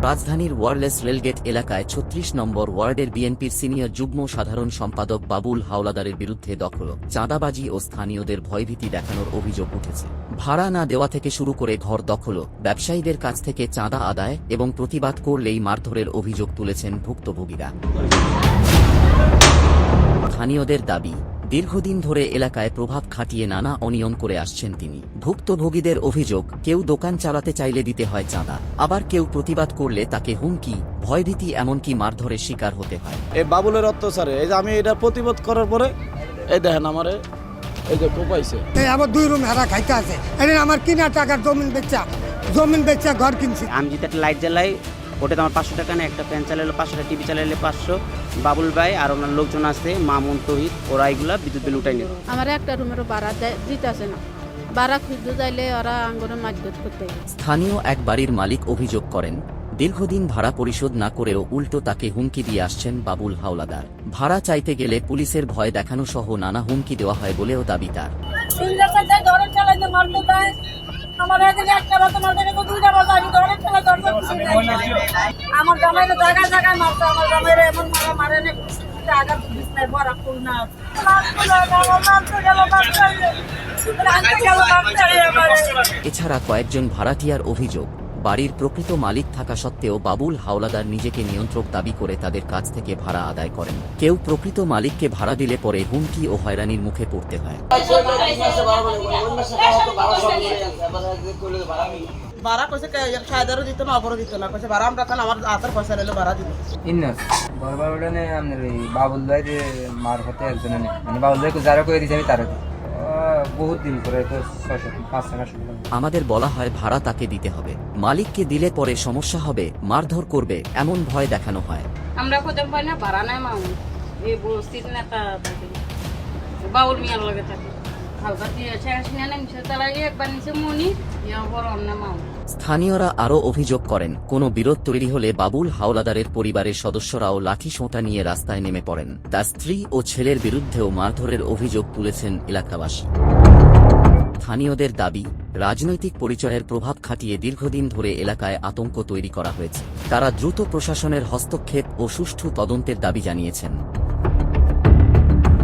রাজধানীর wireless rail gate এলাকায় ৩৬ নম্বর ওয়ার্ডের বিএনপির সিনিয়র যুগ্ম সাধারণ সম্পাদক বাবুল হাওলাদারের বিরুদ্ধে দখল, চাঁদাবাজি ও স্থানীয়দের ভয়ভীতি দেখানোর অভিযোগ উঠেছে। ভাড়া না দেওয়া থেকে শুরু করে ঘর দখল, ব্যবসায়ীদের কাছ থেকে চাঁদা আদায় এবং প্রতিবাদ করলেই মারধরের অভিযোগ তুলেছেন ভুক্তভোগীরা। স্থানীয়দের দাবি, দীর্ঘদিন ধরে এলাকায় প্রভাব খাটিয়ে নানা অনিয়ম করে আসছেন তিনি। ভুক্তভোগীদের অভিযোগ, কেউ দোকান চালাতে চাইলে দিতে হয় চাঁদা, আবার কেউ প্রতিবাদ করলে তাকে হুমকি, ভয়ভীতি এমনকি মারধরের শিকার হতে হয়। এই বাবুলের অত্যাচারে এই যে আমি এটা প্রতিবাদ করার পরে এই দেখেন আমারে এই যে কোপাইছে। এই আমার 2 রুম হারা খাইতে আছে, এটা আমার কিনা টাকার জমিন বেচা ঘর কিনছি। আমি যদি একটা লাইট জ্বালাই ওটাতে আমার 500 টাকা না, একটা ফ্যান চালালে 500, টিভি চালালে 500। বাবুল ভাই আর ওনার লোকজন আছে, মামুন, তহিদ, ওরা এগুলা বিদ্যুৎ বিল উঠাই নেবে। আমার একটা রুমেরও ভাড়া দিতে আসে না, ভাড়া খুঁজতে চাইলে ওরা আঙ্গুরে মারধর করতে। স্থানীয় এক বাড়ির মালিক অভিযোগ করেন, দীর্ঘদিন ভাড়া পরিশোধ না করেও উল্টো তাকে হুমকি দিয়ে আসছেন বাবুল হাওলাদার। ভাড়া চাইতে গেলে পুলিশের ভয় দেখানো সহ নানা হুমকি দেওয়া হয় বলেও দাবি তার। আমার একটা বাচ্চা মারতে 2টা বাচ্চা আমি ধরে ফেলা দরকার আমার জামাইরে জায়গায় জায়গায় মারছে, আমার জামাইরে এমন মারে না আঘাত দিচ্ছে বড় ফুল না এছাড়া কয়েকজন ভাড়াটিয়ার অভিযোগ, বাড়ির প্রকৃত মালিক থাকা সত্ত্বেও বাবুল হাওলাদার নিজেকে নিয়ন্ত্রক দাবি করে তাদের কাছ থেকে ভাড়া আদায় করেন। কেউ প্রকৃত মালিককে ভাড়া দিলে পরে হুমকি ও হয়রানির মুখে পড়তে হয়। ভাড়া কইছে খায়দারও দিত না, অপরও দিত না, কইছে ভাড়া আমরা খান আমার আসার পয়সা নিলে ভাড়া দিব। ইন্নাস বারবার ওখানে আপনার ওই বাবুল ভাই যে মার হতে একজন মানে বাবুল ভাইকে যারা করে দিয়েছে আমি তারা বহুত দিন করে তো 5 টাকা। আমাদের বলা হয় ভাড়া তাকে দিতে হবে, মালিককে দিলে পরে সমস্যা হবে, মারধর করবে, এমন ভয় দেখানো হয়। আমরা কোথাও পাই না, ভাড়া নাই মামু এই বস্তির নেতা থাকে, বাউল মিয়ার লগে থাকে, হালকা দিয়ে মিশে চালাই একবার নিচে মনি বড় অন্য মামু। স্থানীয়রা আরও অভিযোগ করেন, কোনো বিরোধ তৈরি হলে বাবুল হাওলাদারের পরিবারের সদস্যরাও লাঠি সোঁটা নিয়ে রাস্তায় নেমে পড়েন। তার স্ত্রী ও ছেলের বিরুদ্ধেও মারধরের অভিযোগ তুলেছেন এলাকাবাসী। স্থানীয়দের দাবি, রাজনৈতিক পরিচয়ের প্রভাব খাটিয়ে দীর্ঘদিন ধরে এলাকায় আতঙ্ক তৈরি করা হয়েছে। তারা দ্রুত প্রশাসনের হস্তক্ষেপ ও সুষ্ঠু তদন্তের দাবি জানিয়েছেন।